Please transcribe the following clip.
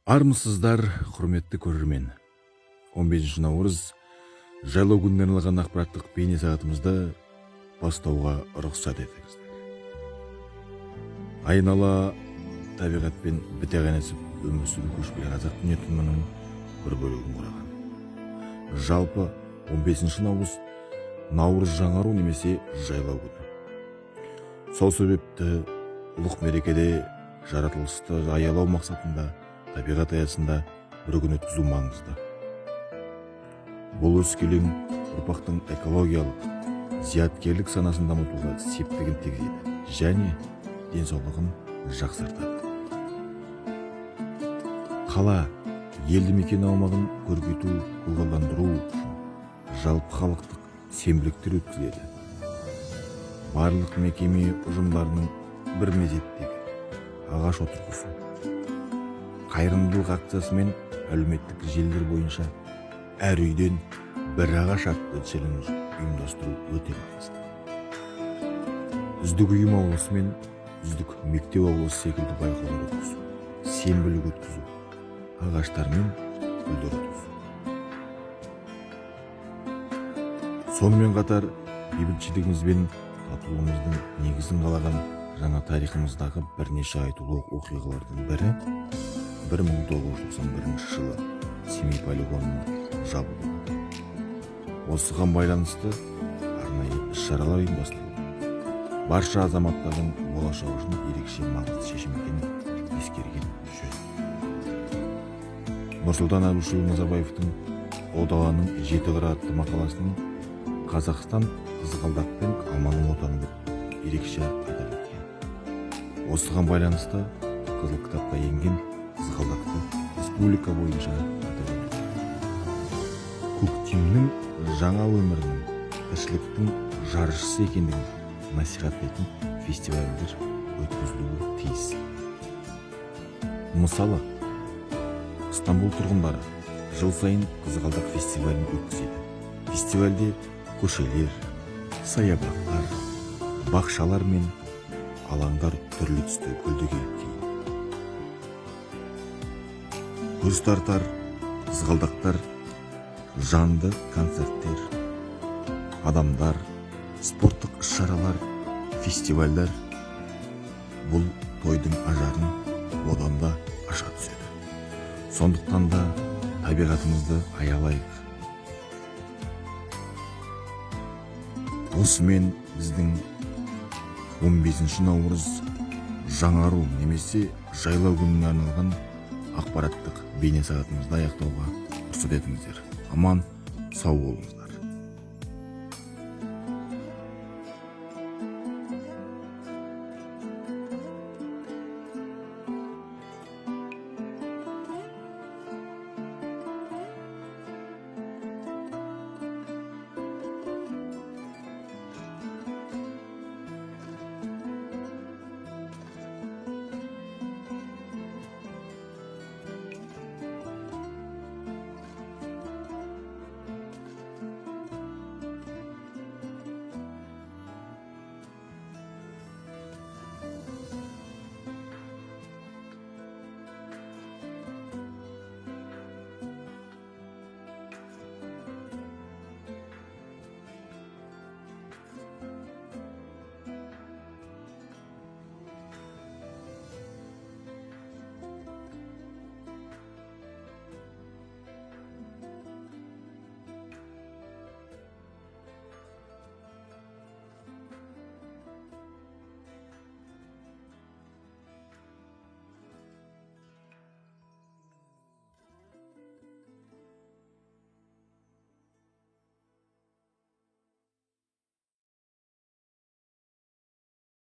Армысыздар, құрметті көрермен. 15 наурыз жайлау күніне арналған ақпараттық бейне сағатымызды бастауға рұқсат етіңіздер. Айнала табиғатпен біте қайнасып өмір сүру көшпелі қазақ дүниетанымының бір бөлігін құраған. Жалпы 15 наурыз жаңару немесе жайлау күні. Сол себепті ұлық мерекеде жаратылысты аялау мақсатында табиғат аясында бір күн өткізу маңызды. Бұл өскелең ұрпақтың экологиялық, зияткерлік санасын дамытуға септігін тигізеді және денсаулығын жақсартады. Қала, елді мекен аумағын көркейту, көгалдандыру үшін жалпы халықтық сенбіліктер өткізіледі. Барлық мекеме ұжымдарының бір мезеттегі ағаш отырғызу, қайырымдылық акциясы мен әлеуметтік желілер бойынша әр үйден бір ағаш атты челлендж ұйымдастыру өте маңызды. Үздік ұйым ауласы мен үздік мектеп ауласы секілді байқаулар өткізу, сенбілік өткізу, ағаштар мен гүлдер өткізу. Сонымен қатар бейбітшілігіміз бен татулығымыздың негізін қалаған жаңа тарихымыздағы бірнеше айтулы оқиғалардың бірі 1991 жылы Семей полигонының жабылуы. Осыған байланысты арнайы іс-шаралар ұйымдастырылды. Барша азаматтардың болашағы үшін ерекше маңызды шешім екенін ескерген жөн. Нұрсұлтан Әбішұлы Назарбаевтың «О даланың жеті қыры» атты мақаласының Қазақстан қызғалдақ пен алманың отаны деп ерекше атап өткен. Осыған байланысты Қызыл кітапқа енген қызғалдақты республика бойынша атап өтті. Көктемнің жаңа өмірінің, тіршіліктің жаршысы екендігін насихаттайтын фестивальдер өткізілуі тиіс. Мысалы, Стамбул тұрғындары жыл сайын қызғалдақ фестивалін өткізеді. Фестивальде көшелер, саябақтар, бақшалар мен алаңдар түрлі түсті гүлді келіп кейін. Көз тартар қызғалдақтар, жанды концерттер, адамдар, спорттық іс-шаралар, фестивальдар бұл тойдың ажарын одан да аша түседі. Сондықтан да табиғатымызды аялайық. Осымен біздің 15 наурыз жаңару немесе жайлау күніне арналған ақпараттық бейне сағатымызды аяқтауға рұқсат етіңіздер. Аман, сау болыңыздар.